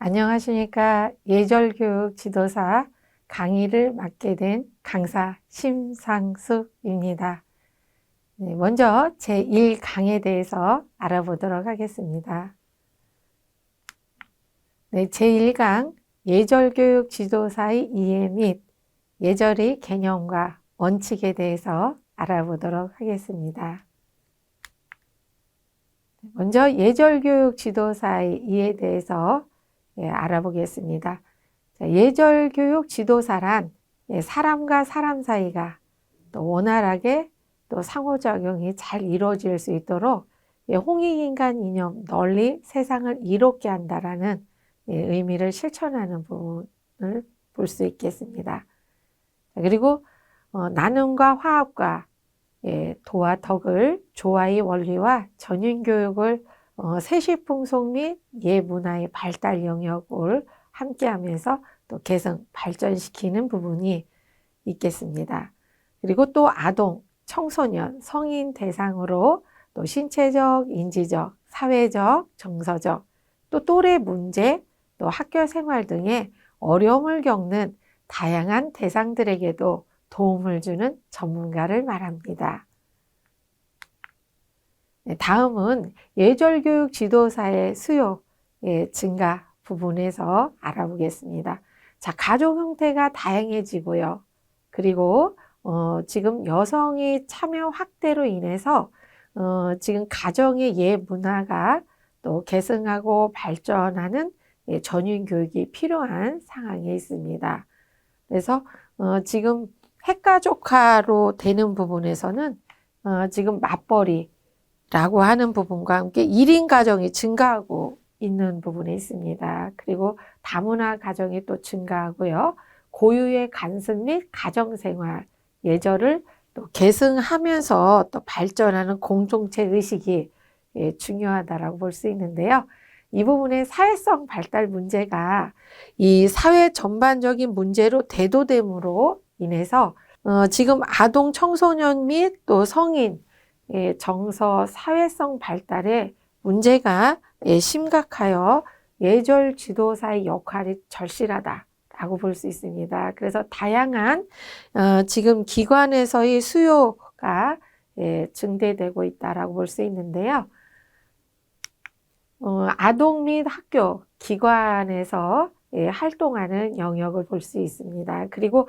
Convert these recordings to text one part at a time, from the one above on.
안녕하십니까. 예절교육 지도사 강의를 맡게 된 강사 심상숙입니다. 먼저 제1강에 대해서 알아보도록 하겠습니다. 제1강 예절교육 지도사의 이해 및 예절의 개념과 원칙에 대해서 알아보도록 하겠습니다. 먼저 예절교육 지도사의 이해에 대해서 알아보겠습니다. 예절교육 지도사란 사람과 사람 사이가 또 원활하게 또 상호작용이 잘 이루어질 수 있도록 홍익인간 이념 널리 세상을 이롭게 한다라는 의미를 실천하는 부분을 볼 수 있겠습니다. 그리고 나눔과 화합과 도와 덕을 조화의 원리와 전인교육을 세시풍속 및 예문화의 발달 영역을 함께하면서 또 개성, 발전시키는 부분이 있겠습니다. 그리고 또 아동, 청소년, 성인 대상으로 또 신체적, 인지적, 사회적, 정서적, 또 또래 문제, 또 학교 생활 등의 어려움을 겪는 다양한 대상들에게도 도움을 주는 전문가를 말합니다. 다음은 예절교육 지도사의 수요 증가 부분에서 알아보겠습니다. 자, 가족 형태가 다양해지고요. 그리고 지금 여성의 참여 확대로 인해서 지금 가정의 문화가 또 계승하고 발전하는 전인 교육이 필요한 상황에 있습니다. 그래서 지금 핵가족화로 되는 부분에서는 지금 맞벌이라고 하는 부분과 함께 1인 가정이 증가하고 있는 부분에 있습니다. 그리고 다문화 가정이 또 증가하고요. 고유의 간섭 및 가정생활, 예절을 또 계승하면서 또 발전하는 공동체 의식이 중요하다라고 볼 수 있는데요. 이 부분의 사회성 발달 문제가 이 사회 전반적인 문제로 대두됨으로 인해서 지금 아동, 청소년 및 또 성인 정서, 사회성 발달에 문제가 심각하여 예절 지도사의 역할이 절실하다라고 볼 수 있습니다. 그래서 다양한 지금 기관에서의 수요가 증대되고 있다라고 볼 수 있는데요. 아동 및 학교, 기관에서 활동하는 영역을 볼 수 있습니다. 그리고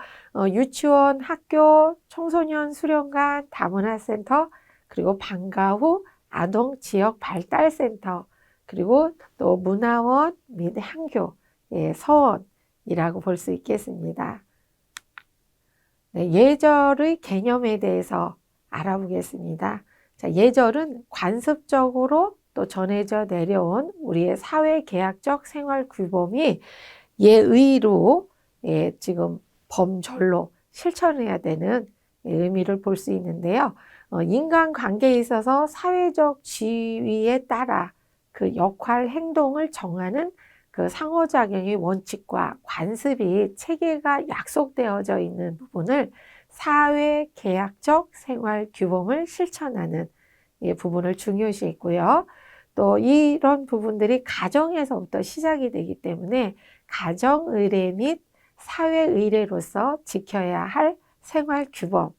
유치원, 학교, 청소년 수련관, 다문화센터, 그리고 방과 후 아동 지역 발달센터, 그리고 또 문화원 및 향교, 서원이라고 볼 수 있겠습니다. 예절의 개념에 대해서 알아보겠습니다. 자, 예절은 관습적으로 또 전해져 내려온 우리의 사회계약적 생활 규범이 예의로 지금 범절로 실천해야 되는 의미를 볼 수 있는데요. 인간관계에 있어서 사회적 지위에 따라 그 역할, 행동을 정하는 그 상호작용의 원칙과 관습이 체계가 약속되어져 있는 부분을 사회계약적 생활 규범을 실천하는 부분을 중요시 했고요. 또 이런 부분들이 가정에서부터 시작이 되기 때문에 가정의례 및 사회의례로서 지켜야 할 생활규범,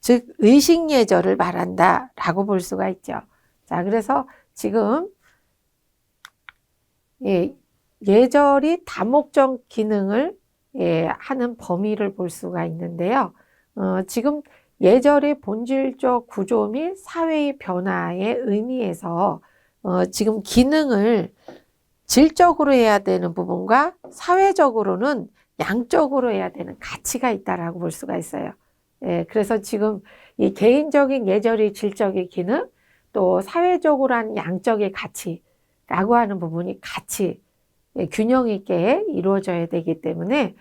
즉 의식예절을 말한다라고 볼 수가 있죠. 자, 그래서 지금 예절이 다목적 기능을 하는 범위를 볼 수가 있는데요. 지금 예절의 본질적 구조 및 사회의 변화의 의미에서 지금 기능을 질적으로 해야 되는 부분과 사회적으로는 양적으로 해야 되는 가치가 있다라고 볼 수가 있어요. 그래서 지금 이 개인적인 예절의 질적인 기능, 또 사회적으로 하는 양적의 가치라고 하는 부분이 같이 균형 있게 이루어져야 되기 때문에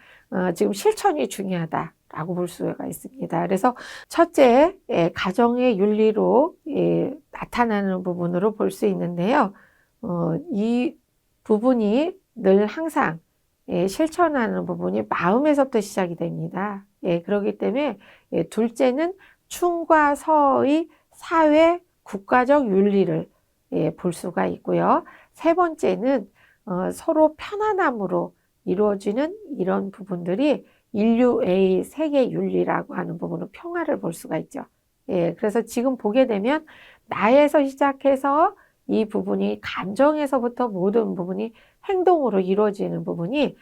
지금 실천이 중요하다라고 볼 수가 있습니다. 그래서 첫째, 가정의 윤리로 나타나는 부분으로 볼 수 있는데요. 이 부분이 늘 항상 실천하는 부분이 마음에서부터 시작이 됩니다. 그렇기 때문에 둘째는 충과 서의 사회 국가적 윤리를 볼 수가 있고요. 세 번째는 서로 편안함으로 이루어지는 이런 부분들이 인류의 세계 윤리라고 하는 부분은 평화를 볼 수가 있죠. 예, 그래서 지금 보게 되면 나에서 시작해서 이 부분이 감정에서부터 모든 부분이 행동으로 이루어지는 부분이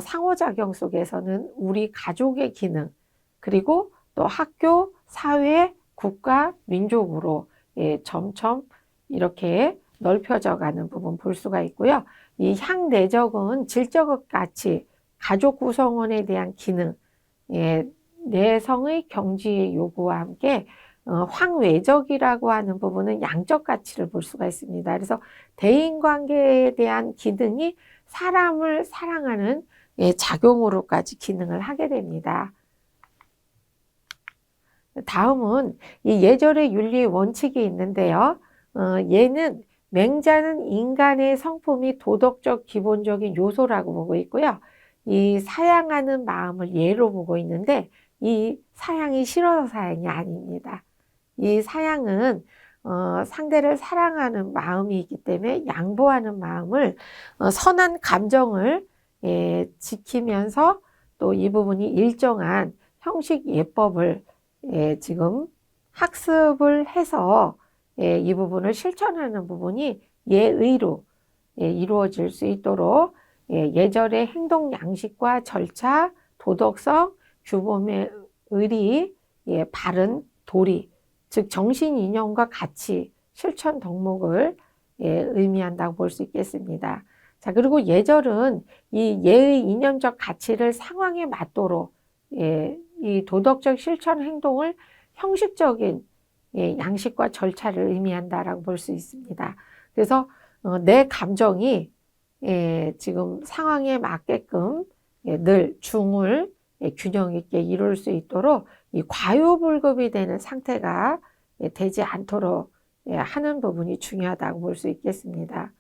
상호작용 속에서는 우리 가족의 기능, 그리고 또 학교, 사회, 국가, 민족으로 예, 점점 이렇게 넓혀져 가는 부분 볼 수가 있고요. 이 향내적은 질적 가치, 가족 구성원에 대한 기능, 예, 내성의 경지의 요구와 함께 황외적이라고 하는 부분은 양적 가치를 볼 수가 있습니다. 그래서 대인관계에 대한 기능이 사람을 사랑하는 예, 작용으로까지 기능을 하게 됩니다. 다음은 이 예절의 윤리 원칙이 있는데요. 얘는 맹자는 인간의 성품이 도덕적 기본적인 요소라고 보고 있고요. 이 사양하는 마음을 예로 보고 있는데 이 사양이 싫어서 사양이 아닙니다. 이 사양은 상대를 사랑하는 마음이기 때문에 양보하는 마음을 선한 감정을 예, 지키면서 또 이 부분이 일정한 형식 예법을 예, 지금 학습을 해서 예, 이 부분을 실천하는 부분이 예의로 예, 이루어질 수 있도록 예, 예절의 행동 양식과 절차, 도덕성, 규범의 의리, 예, 바른 도리, 즉 정신 이념과 가치, 실천 덕목을 예, 의미한다고 볼 수 있겠습니다. 자, 그리고 예절은 이 예의 이념적 가치를 상황에 맞도록 예, 이 도덕적 실천 행동을 형식적인 예, 양식과 절차를 의미한다라고 볼 수 있습니다. 그래서 내 감정이 예, 지금 상황에 맞게끔 예, 늘 중을 예, 균형 있게 이룰 수 있도록 이 과유불급이 되는 상태가 예, 되지 않도록 예, 하는 부분이 중요하다고 볼 수 있겠습니다.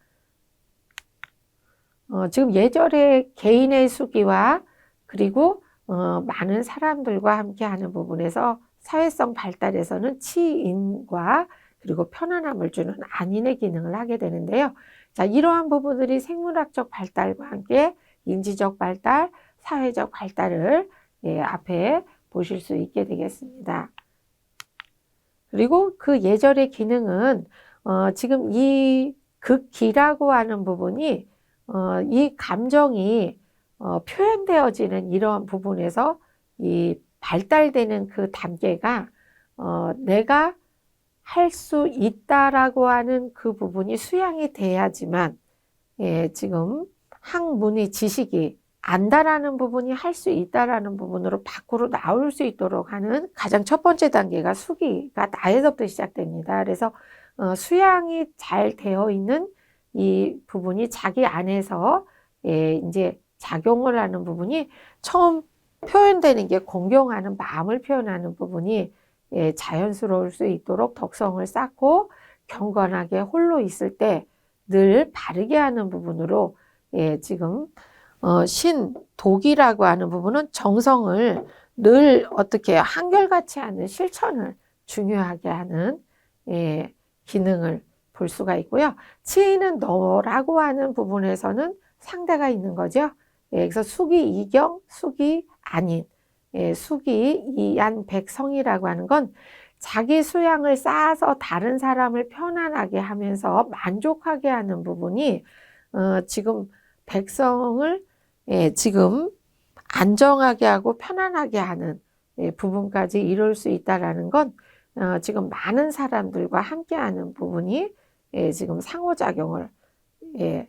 지금 예절의 개인의 수기와 그리고 많은 사람들과 함께하는 부분에서 사회성 발달에서는 치인과 그리고 편안함을 주는 안인의 기능을 하게 되는데요. 자, 이러한 부분들이 생물학적 발달과 함께 인지적 발달, 사회적 발달을 예, 앞에 보실 수 있게 되겠습니다. 그리고 그 예절의 기능은 지금 이 극기라고 하는 부분이 이 감정이 표현되어지는 이러한 부분에서 이 발달되는 그 단계가 내가 할 수 있다라고 하는 그 부분이 수양이 돼야지만 예, 지금 학문의 지식이 안다라는 부분이 할 수 있다라는 부분으로 밖으로 나올 수 있도록 하는 가장 첫 번째 단계가 수기가 나에서부터 시작됩니다. 그래서 수양이 잘 되어 있는 이 부분이 자기 안에서 예, 이제 작용을 하는 부분이 처음 표현되는 게 공경하는 마음을 표현하는 부분이 예, 자연스러울 수 있도록 덕성을 쌓고 경건하게 홀로 있을 때 늘 바르게 하는 부분으로 예, 지금 신독이라고 하는 부분은 정성을 늘 어떻게 한결같이 하는 실천을 중요하게 하는 예, 기능을 볼 수가 있고요. 치이는 너라고 하는 부분에서는 상대가 있는 거죠. 예, 그래서 수기 이경, 수기 아닌, 예, 수기 이안 백성이라고 하는 건 자기 수양을 쌓아서 다른 사람을 편안하게 하면서 만족하게 하는 부분이 지금 백성을 예, 지금 안정하게 하고 편안하게 하는 예, 부분까지 이룰 수 있다라는 건 지금 많은 사람들과 함께하는 부분이 예, 지금 상호작용을 예,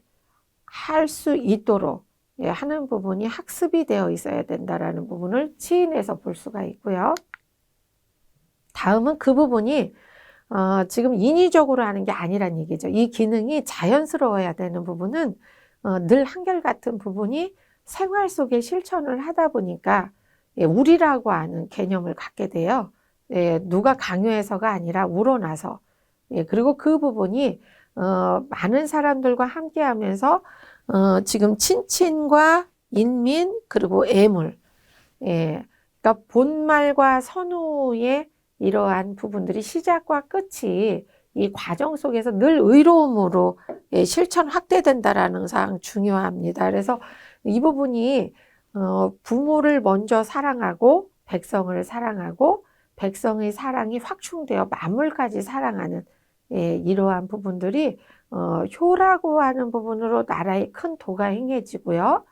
할 수 있도록 예, 하는 부분이 학습이 되어 있어야 된다라는 부분을 치인해서 볼 수가 있고요. 다음은 그 부분이 지금 인위적으로 하는 게 아니란 얘기죠. 이 기능이 자연스러워야 되는 부분은 늘 한결같은 부분이 생활 속에 실천을 하다 보니까 예, 우리라고 하는 개념을 갖게 돼요. 예, 누가 강요해서가 아니라 우러나서 예, 그리고 그 부분이 많은 사람들과 함께 하면서 지금 친친과 인민 그리고 애물 예, 그러니까 본말과 선우의 이러한 부분들이 시작과 끝이 이 과정 속에서 늘 의로움으로 실천 확대된다라는 사항 중요합니다. 그래서 이 부분이 부모를 먼저 사랑하고 백성을 사랑하고 백성의 사랑이 확충되어 만물까지 사랑하는 이러한 부분들이 효라고 하는 부분으로 나라의 큰 도가 행해지고요.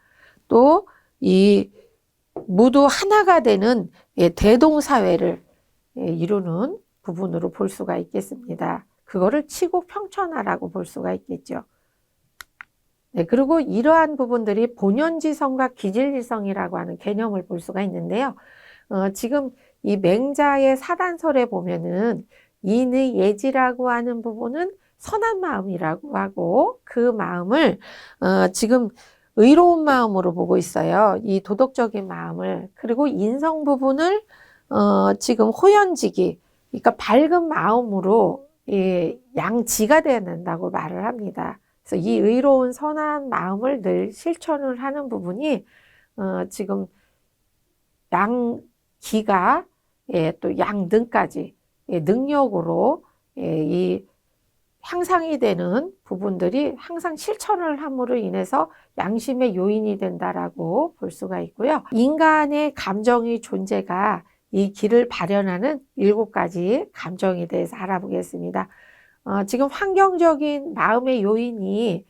또 이 모두 하나가 되는 대동사회를 이루는 부분으로 볼 수가 있겠습니다. 그거를 치국평천하라고 볼 수가 있겠죠. 네, 그리고 이러한 부분들이 본연지성과 기질지성이라고 하는 개념을 볼 수가 있는데요. 지금 이 맹자의 사단설에 보면은 인의 예지라고 하는 부분은 선한 마음이라고 하고 그 마음을 지금 의로운 마음으로 보고 있어요. 이 도덕적인 마음을. 그리고 인성 부분을 지금 호연지기, 그러니까 밝은 마음으로 양지가 되어야 된다고 말을 합니다. 그래서 이 의로운 선한 마음을 늘 실천을 하는 부분이 지금 양기가 또 양등까지 능력으로 이 향상이 되는 부분들이 항상 실천을 함으로 인해서 양심의 요인이 된다라고 볼 수가 있고요. 인간의 감정의 존재가 이 길을 발현하는 7가지 감정에 대해서 알아보겠습니다. 지금 환경적인 마음의 요인이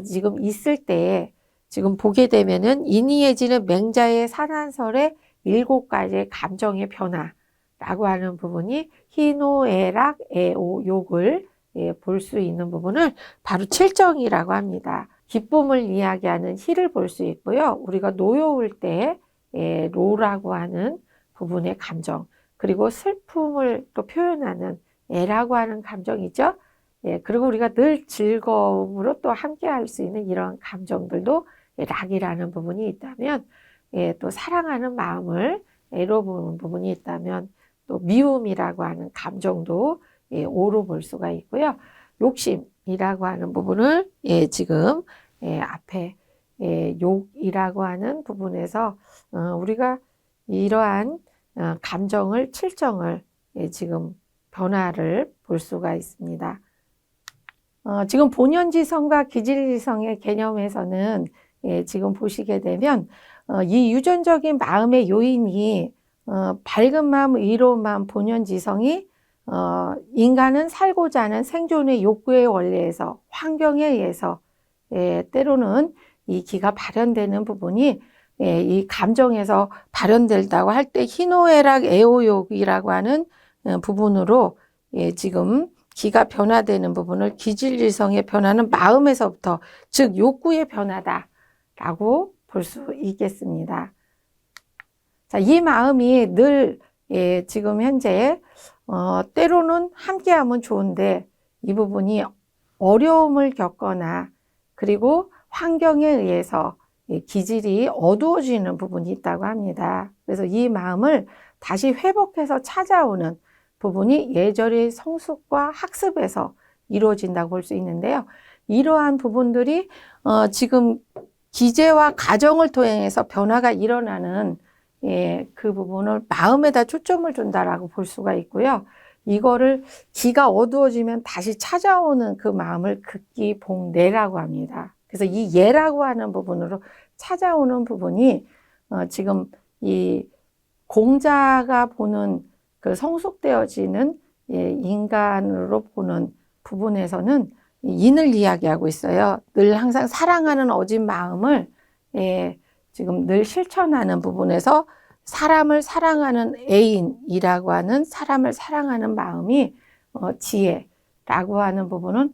지금 있을 때 지금 보게 되면은 인이해지는 맹자의 사단설의 7가지의 감정의 변화라고 하는 부분이 희노애락, 애오, 욕을 볼 수 있는 부분을 바로 칠정이라고 합니다. 기쁨을 이야기하는 희를 볼 수 있고요. 우리가 노여울 때 로라고 하는 부분의 감정, 그리고 슬픔을 또 표현하는 애라고 하는 감정이죠. 그리고 우리가 늘 즐거움으로 또 함께 할 수 있는 이런 감정들도 락이라는 부분이 있다면, 또 사랑하는 마음을 애로 보는 부분이 있다면, 또 미움이라고 하는 감정도 오로 볼 수가 있고요. 욕심이라고 하는 부분을 지금 앞에 욕이라고 하는 부분에서 우리가 이러한 감정을 칠정을 지금 변화를 볼 수가 있습니다. 지금 본연지성과 기질지성의 개념에서는 지금 보시게 되면 이 유전적인 마음의 요인이 밝은 마음, 의로운 마음, 본연지성이 인간은 살고자 하는 생존의 욕구의 원리에서 환경에 의해서 때로는 이 기가 발현되는 부분이 이 감정에서 발현된다고 할 때 희노애락, 애오욕이라고 하는 부분으로 지금 기가 변화되는 부분을 기질지성의 변화는 마음에서부터, 즉 욕구의 변화다라고 볼 수 있겠습니다. 자, 이 마음이 늘 지금 현재 때로는 함께하면 좋은데 이 부분이 어려움을 겪거나 그리고 환경에 의해서 기질이 어두워지는 부분이 있다고 합니다. 그래서 이 마음을 다시 회복해서 찾아오는 부분이 예절의 성숙과 학습에서 이루어진다고 볼 수 있는데요. 이러한 부분들이 지금 기제와 가정을 통해서 변화가 일어나는 그 부분을 마음에다 초점을 둔다라고 볼 수가 있고요. 이거를 기가 어두워지면 다시 찾아오는 그 마음을 극기복내라고 합니다. 그래서 이 예라고 하는 부분으로 찾아오는 부분이 지금 이 공자가 보는 그 성숙되어지는 인간으로 보는 부분에서는 인을 이야기하고 있어요. 늘 항상 사랑하는 어진 마음을 지금 늘 실천하는 부분에서 사람을 사랑하는 애인이라고 하는 사람을 사랑하는 마음이 지혜라고 하는 부분은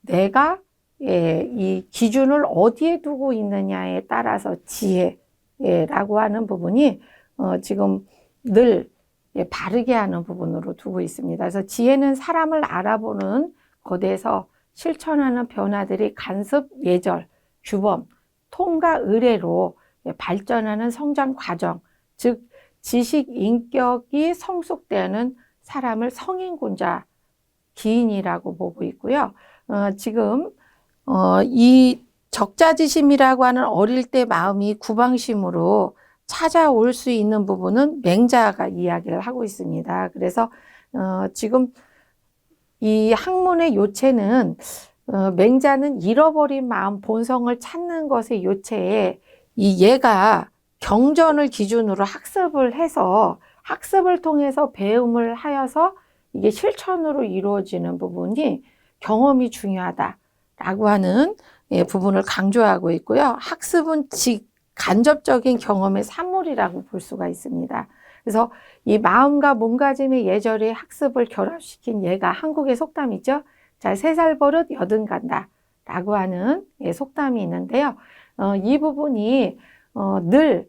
내가 이 기준을 어디에 두고 있느냐에 따라서 지혜라고 하는 부분이 지금 늘 바르게 하는 부분으로 두고 있습니다. 그래서 지혜는 사람을 알아보는 것에서 실천하는 변화들이 간섭, 예절, 규범, 통과, 의례로 발전하는 성장 과정, 즉 지식, 인격이 성숙되는 사람을 성인군자, 기인이라고 보고 있고요. 지금 이 적자지심이라고 하는 어릴 때 마음이 구방심으로 찾아올 수 있는 부분은 맹자가 이야기를 하고 있습니다. 그래서 지금 이 학문의 요체는 맹자는 잃어버린 마음 본성을 찾는 것의 요체에 이 얘가 경전을 기준으로 학습을 해서 학습을 통해서 배움을 하여서 이게 실천으로 이루어지는 부분이 경험이 중요하다라고 하는 부분을 강조하고 있고요. 학습은 간접적인 경험의 산물이라고 볼 수가 있습니다. 그래서 이 마음과 몸가짐의 예절의 학습을 결합시킨 예가 한국의 속담이죠. 자, 3살 버릇 여든 간다 라고 하는 속담이 있는데요. 이 부분이 늘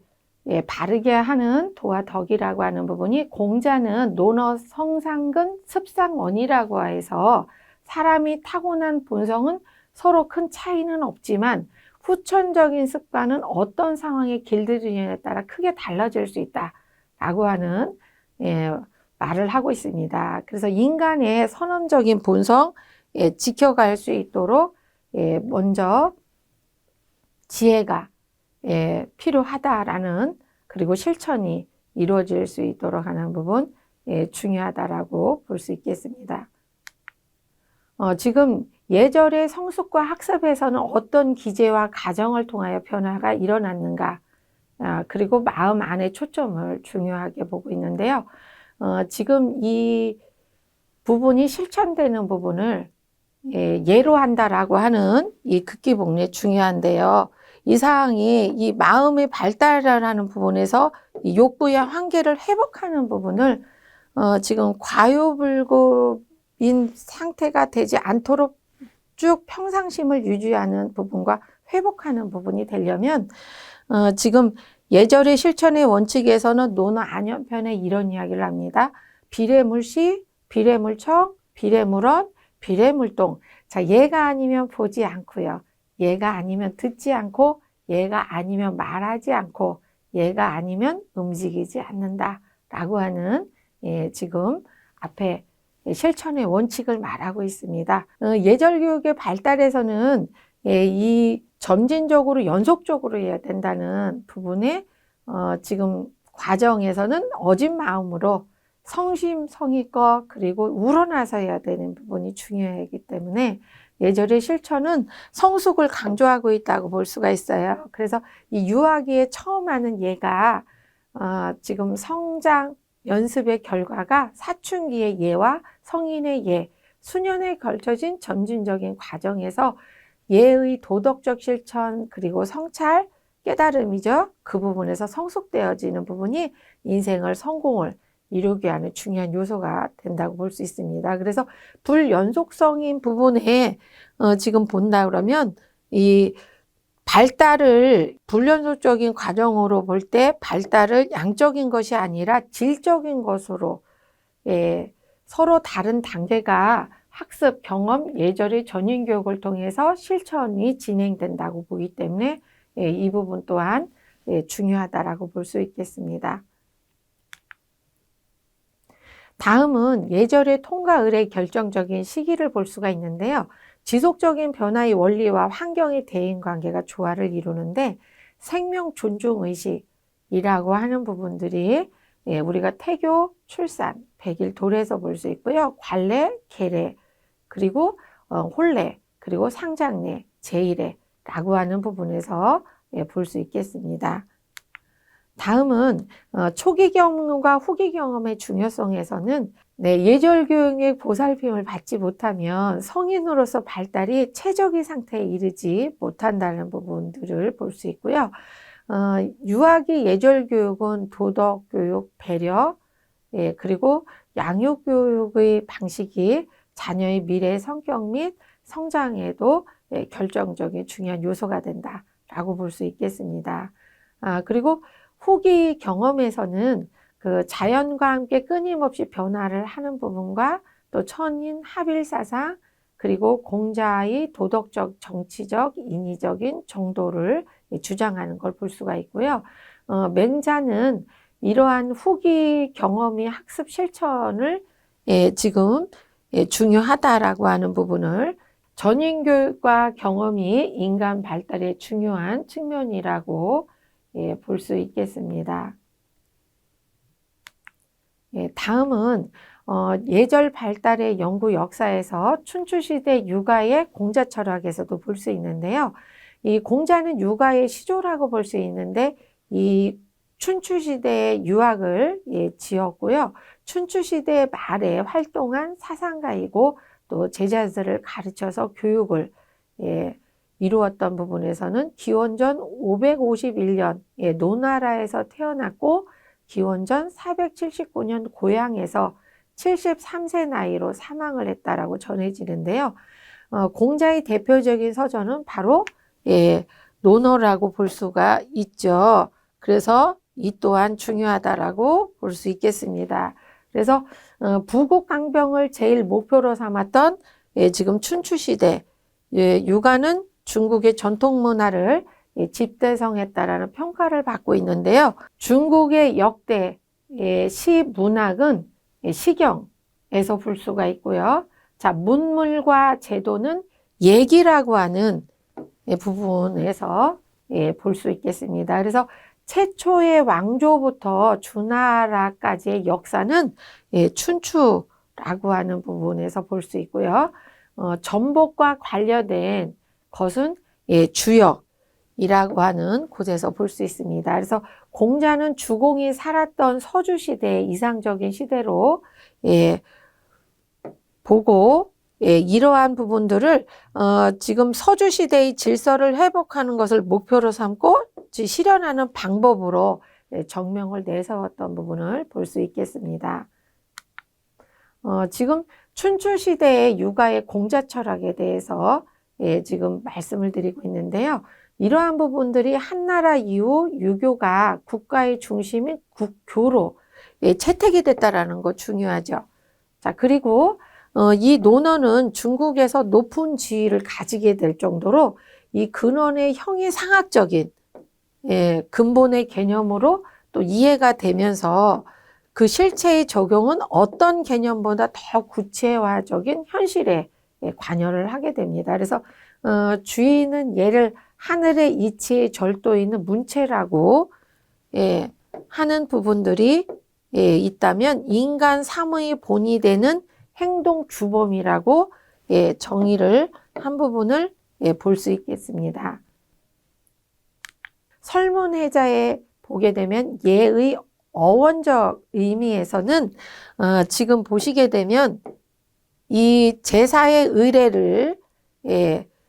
바르게 하는 도와 덕이라고 하는 부분이 공자는 논어 성상근 습상원이라고 해서 사람이 타고난 본성은 서로 큰 차이는 없지만 후천적인 습관은 어떤 상황에 길들이느냐에 따라 크게 달라질 수 있다라고 하는 말을 하고 있습니다. 그래서 인간의 선언적인 본성 지켜갈 수 있도록 먼저 지혜가 필요하다라는 그리고 실천이 이루어질 수 있도록 하는 부분 중요하다라고 볼 수 있겠습니다. 지금 예절의 성숙과 학습에서는 어떤 기제와 가정을 통하여 변화가 일어났는가 그리고 마음 안에 초점을 중요하게 보고 있는데요. 지금 이 부분이 실천되는 부분을 예로 한다라고 하는 이 극기복례 중요한데요. 이 사항이 이 마음의 발달을 하는 부분에서 이 욕구의 한계를 회복하는 부분을 지금 과유불급인 상태가 되지 않도록 쭉 평상심을 유지하는 부분과 회복하는 부분이 되려면 지금 예절의 실천의 원칙에서는 논어 안연편에 이런 이야기를 합니다. 비례물시, 비례물청, 비례물언, 비례물동. 자, 얘가 아니면 보지 않고요. 얘가 아니면 듣지 않고, 얘가 아니면 말하지 않고, 얘가 아니면 움직이지 않는다. 라고 하는 지금 앞에 실천의 원칙을 말하고 있습니다. 예절교육의 발달에서는 이 점진적으로 연속적으로 해야 된다는 부분에 지금 과정에서는 어진 마음으로 성심성의껏 그리고 우러나서 해야 되는 부분이 중요하기 때문에 예절의 실천은 성숙을 강조하고 있다고 볼 수가 있어요. 그래서 이 유아기에 처음 하는 예가 지금 성장 연습의 결과가 사춘기의 예와 성인의 예, 수년에 걸쳐진 점진적인 과정에서 예의 도덕적 실천 그리고 성찰, 깨달음이죠. 그 부분에서 성숙되어지는 부분이 인생을 성공을 이루게 하는 중요한 요소가 된다고 볼 수 있습니다. 그래서 불연속성인 부분에 지금 본다 그러면 이 발달을 불연속적인 과정으로 볼 때 발달을 양적인 것이 아니라 질적인 것으로 서로 다른 단계가 학습, 경험, 예절의 전인교육을 통해서 실천이 진행된다고 보기 때문에 이 부분 또한 중요하다라고 볼 수 있겠습니다. 다음은 예절의 통과을의 결정적인 시기를 볼 수가 있는데요. 지속적인 변화의 원리와 환경의 대인관계가 조화를 이루는데 생명 존중 의식이라고 하는 부분들이 우리가 태교, 출산, 백일 도래에서 볼 수 있고요. 관례, 계례, 그리고 혼례, 그리고 상장례, 제일례라고 하는 부분에서 볼 수 있겠습니다. 다음은 초기 경험과 후기 경험의 중요성에서는 예절 교육의 보살핌을 받지 못하면 성인으로서 발달이 최적의 상태에 이르지 못한다는 부분들을 볼 수 있고요. 유아기 예절 교육은 도덕 교육, 배려, 그리고 양육 교육의 방식이 자녀의 미래 성격 및 성장에도 결정적인 중요한 요소가 된다라고 볼 수 있겠습니다. 그리고 후기 경험에서는 그 자연과 함께 끊임없이 변화를 하는 부분과 또 천인 합일사상 그리고 공자의 도덕적, 정치적, 인위적인 정도를 주장하는 걸 볼 수가 있고요. 맹자는 이러한 후기 경험이 학습 실천을 지금 중요하다라고 하는 부분을 전인교육과 경험이 인간 발달에 중요한 측면이라고 볼 수 있겠습니다. 다음은 예절 발달의 연구 역사에서 춘추시대 육아의 공자 철학에서도 볼 수 있는데요. 이 공자는 육아의 시조라고 볼 수 있는데 이 춘추시대의 유학을 지었고요. 춘추시대 말에 활동한 사상가이고 또 제자들을 가르쳐서 교육을 이루었던 부분에서는 기원전 551년 노나라에서 태어났고 기원전 479년 고향에서 73세 나이로 사망을 했다라고 전해지는데요. 공자의 대표적인 서전은 바로 논어라고 볼 수가 있죠. 그래서 이 또한 중요하다라고 볼 수 있겠습니다. 그래서 부국강병을 제일 목표로 삼았던 지금 춘추시대 육아는 중국의 전통 문화를 집대성했다라는 평가를 받고 있는데요. 중국의 역대 시 문학은 시경에서 볼 수가 있고요. 자, 문물과 제도는 예기라고 하는 부분에서 볼 수 있겠습니다. 그래서 최초의 왕조부터 주나라까지의 역사는 춘추라고 하는 부분에서 볼 수 있고요. 전복과 관련된 것은 주역이라고 하는 곳에서 볼 수 있습니다. 그래서 공자는 주공이 살았던 서주시대의 이상적인 시대로 보고 이러한 부분들을 지금 서주시대의 질서를 회복하는 것을 목표로 삼고 실현하는 방법으로 정명을 내세웠던 부분을 볼 수 있겠습니다. 지금 춘추시대의 육아의 공자 철학에 대해서 지금 말씀을 드리고 있는데요. 이러한 부분들이 한나라 이후 유교가 국가의 중심인 국교로 채택이 됐다라는 거 중요하죠. 자, 그리고 이 논어는 중국에서 높은 지위를 가지게 될 정도로 이 근원의 형이상학적인 근본의 개념으로 또 이해가 되면서 그 실체의 적용은 어떤 개념보다 더 구체화적인 현실에 관여를 하게 됩니다. 그래서 주의는 얘를 하늘의 이치에 절도 있는 문체라고 하는 부분들이 있다면 인간 삶의 본이 되는 행동 주범이라고 정의를 한 부분을 볼 수 있겠습니다. 설문해자에 보게 되면 예의 어원적 의미에서는 지금 보시게 되면 이 제사의 의례를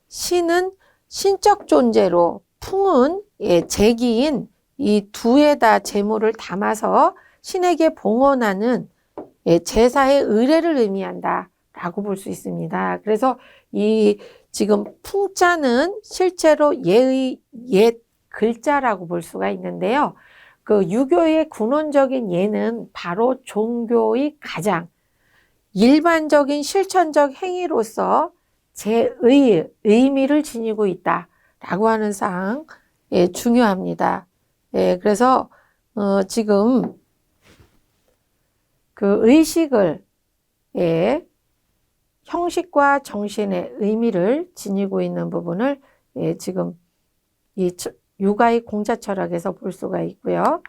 신은 신적 존재로 풍은 제기인 이 두에다 제물을 담아서 신에게 봉헌하는 제사의 의례를 의미한다 라고 볼 수 있습니다. 그래서 이 지금 풍자는 실제로 예의 옛 글자라고 볼 수가 있는데요. 그 유교의 근원적인 예는 바로 종교의 가장 일반적인 실천적 행위로서 제의 의미를 지니고 있다라고 하는 사항 중요합니다. 그래서 지금 그 의식을 형식과 정신의 의미를 지니고 있는 부분을 지금 이 육아의 공자 철학에서 볼 수가 있고요.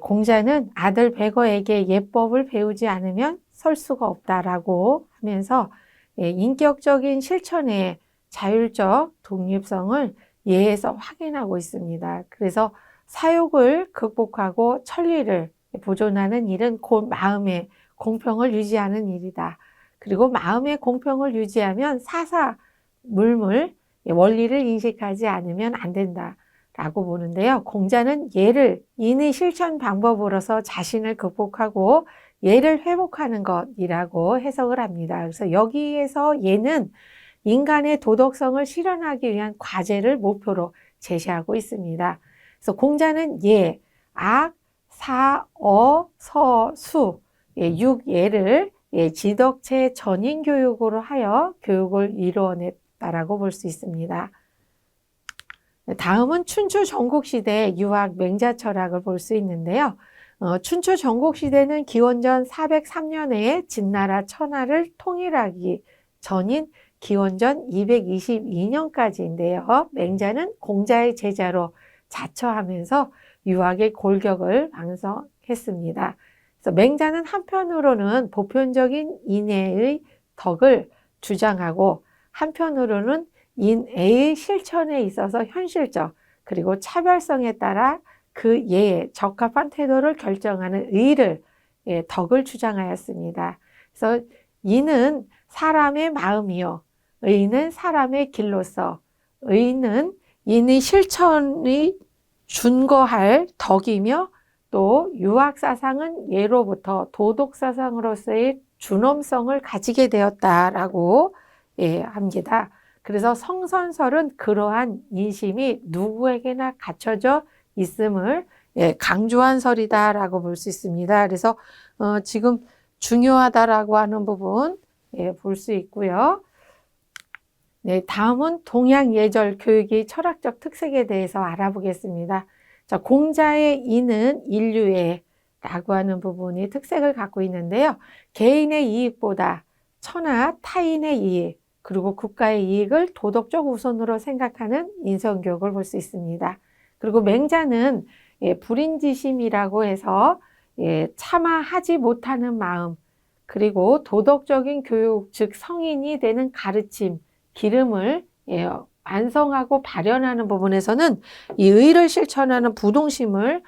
공자는 아들 백어에게 예법을 배우지 않으면 설 수가 없다라고 하면서 인격적인 실천의 자율적 독립성을 예에서 확인하고 있습니다. 그래서 사욕을 극복하고 천리를 보존하는 일은 곧 마음의 공평을 유지하는 일이다. 그리고 마음의 공평을 유지하면 사사물물 원리를 인식하지 않으면 안 된다. 라고 보는데요. 공자는 예를 인의 실천 방법으로서 자신을 극복하고 예를 회복하는 것이라고 해석을 합니다. 그래서 여기에서 예는 인간의 도덕성을 실현하기 위한 과제를 목표로 제시하고 있습니다. 그래서 공자는 예, 악, 사, 서, 수, 6예를 지덕체 전인 교육으로 하여 교육을 이루어냈다라고 볼 수 있습니다. 다음은 춘추 전국시대의 유학 맹자 철학을 볼 수 있는데요. 춘추 전국시대는 기원전 403년에 진나라 천하를 통일하기 전인 기원전 222년까지인데요. 맹자는 공자의 제자로 자처하면서 유학의 골격을 완성했습니다. 그래서 맹자는 한편으로는 보편적인 인애의 덕을 주장하고 한편으로는 인애의 실천에 있어서 현실적 그리고 차별성에 따라 그 예에 적합한 태도를 결정하는 의를 덕을 주장하였습니다. 그래서 이는 사람의 마음이요 의는 사람의 길로서 의는 인의 실천이 준거할 덕이며 또 유학사상은 예로부터 도덕사상으로서의 준엄성을 가지게 되었다라고 합니다. 그래서 성선설은 그러한 인심이 누구에게나 갖춰져 있음을 강조한 설이다라고 볼 수 있습니다. 그래서 지금 중요하다라고 하는 부분 볼 수 있고요. 네, 다음은 동양 예절 교육의 철학적 특색에 대해서 알아보겠습니다. 자, 공자의 이는 인류의 라고 하는 부분이 특색을 갖고 있는데요. 개인의 이익보다 천하 타인의 이익 그리고 국가의 이익을 도덕적 우선으로 생각하는 인성교육을 볼 수 있습니다. 그리고 맹자는 불인지심이라고 해서 참아하지 못하는 마음 그리고 도덕적인 교육 즉 성인이 되는 가르침 기름을 완성하고 발현하는 부분에서는 이 의를 실천하는 부동심을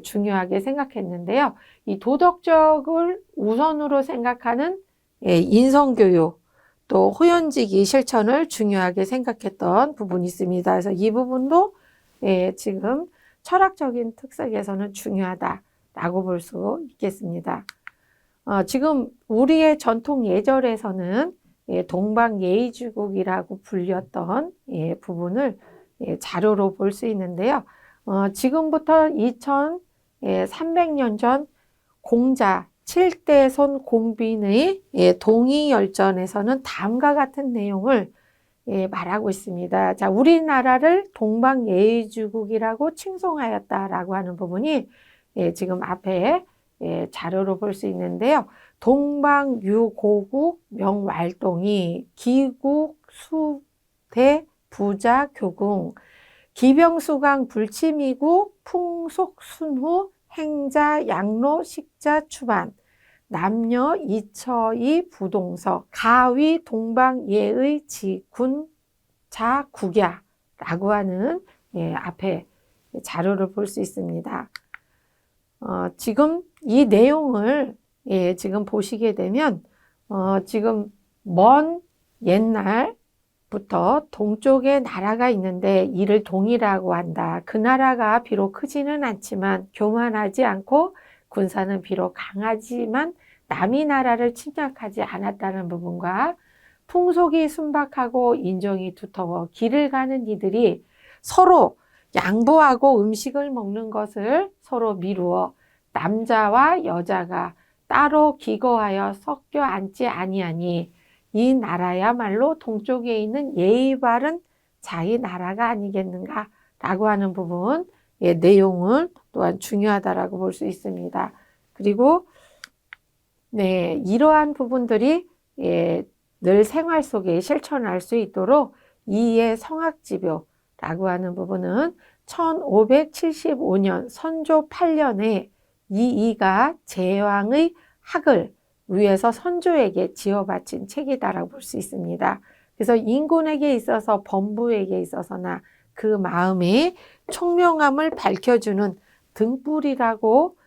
중요하게 생각했는데요. 이 도덕적을 우선으로 생각하는 인성교육 또 호연지기 실천을 중요하게 생각했던 부분이 있습니다. 그래서 이 부분도 지금 철학적인 특색에서는 중요하다라고 볼 수 있겠습니다. 지금 우리의 전통 예절에서는 동방예의주국이라고 불렸던 부분을 자료로 볼 수 있는데요. 지금부터 2300년 전 공자 7대손 공빈의 동의열전에서는 다음과 같은 내용을 말하고 있습니다. 자, 우리나라를 동방예의주국이라고 칭송하였다라고 하는 부분이 지금 앞에 자료로 볼 수 있는데요. 동방유고국 명왈동이 기국 수대 부자 교궁 기병수강 불치미국 풍속순후 행자 양로 식자 추반 남녀 이처이 부동서 가위 동방예의 지군 자국야라고 하는 앞에 자료를 볼 수 있습니다. 지금 이 내용을 지금 보시게 되면 지금 먼 옛날부터 동쪽에 나라가 있는데 이를 동이라고 한다. 그 나라가 비록 크지는 않지만 교만하지 않고 군사는 비록 강하지만 남이 나라를 침략하지 않았다는 부분과 풍속이 순박하고 인정이 두터워 길을 가는 이들이 서로 양보하고 음식을 먹는 것을 서로 미루어 남자와 여자가 따로 기거하여 섞여 앉지 아니하니 이 나라야말로 동쪽에 있는 예의 바른 자기 나라가 아니겠는가 라고 하는 부분 내용은 또한 중요하다라고 볼 수 있습니다. 그리고 이러한 부분들이 늘 생활 속에 실천할 수 있도록 이의 성학지묘라고 하는 부분은 1575년 선조 8년에 이이가 제왕의 학을 위해서 선조에게 지어바친 책이다라고 볼 수 있습니다. 그래서 인군에게 있어서 범부에게 있어서나 그 마음의 총명함을 밝혀주는 등불이라고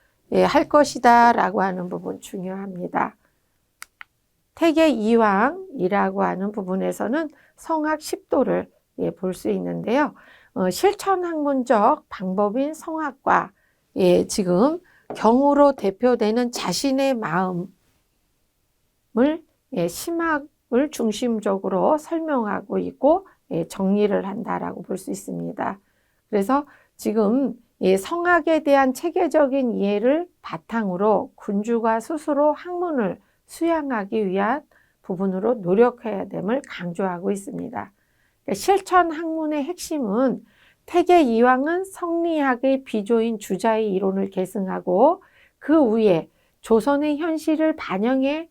할 것이다 라고 하는 부분 중요합니다. 태계 이황이라고 하는 부분에서는 성학 10도를 볼 수 있는데요. 실천학문적 방법인 성학과 지금 경으로 대표되는 자신의 마음을 심학을 중심적으로 설명하고 있고 정리를 한다라고 볼 수 있습니다. 그래서 지금 성학에 대한 체계적인 이해를 바탕으로 군주가 스스로 학문을 수양하기 위한 부분으로 노력해야 됨을 강조하고 있습니다. 실천 학문의 핵심은 태계 이황은 성리학의 비조인 주자의 이론을 계승하고 그 위에 조선의 현실을 반영해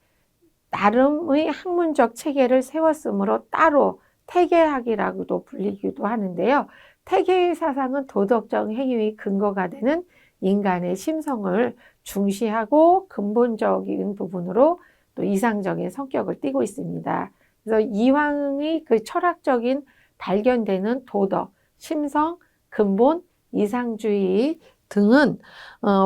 나름의 학문적 체계를 세웠으므로 따로 태계학이라고도 불리기도 하는데요. 태계의 사상은 도덕적 행위의 근거가 되는 인간의 심성을 중시하고 근본적인 부분으로 또 이상적인 성격을 띠고 있습니다. 그래서 이황의 그 철학적인 발견되는 도덕, 심성, 근본, 이상주의 등은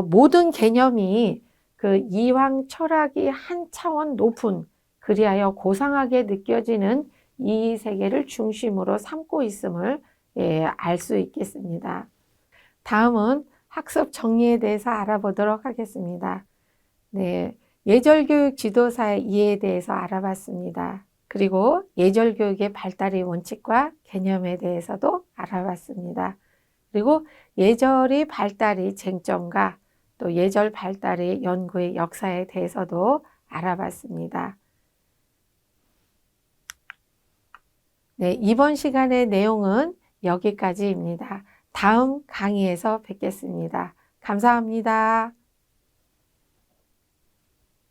모든 개념이 그 이황 철학이 한 차원 높은 그리하여 고상하게 느껴지는 이 세계를 중심으로 삼고 있음을 알 수 있겠습니다. 다음은 학습 정리에 대해서 알아보도록 하겠습니다. 네, 예절교육 지도사의 이해에 대해서 알아봤습니다. 그리고 예절교육의 발달의 원칙과 개념에 대해서도 알아봤습니다. 그리고 예절의 발달의 쟁점과 또 예절 발달의 연구의 역사에 대해서도 알아봤습니다. 네, 이번 시간의 내용은 여기까지입니다. 다음 강의에서 뵙겠습니다. 감사합니다.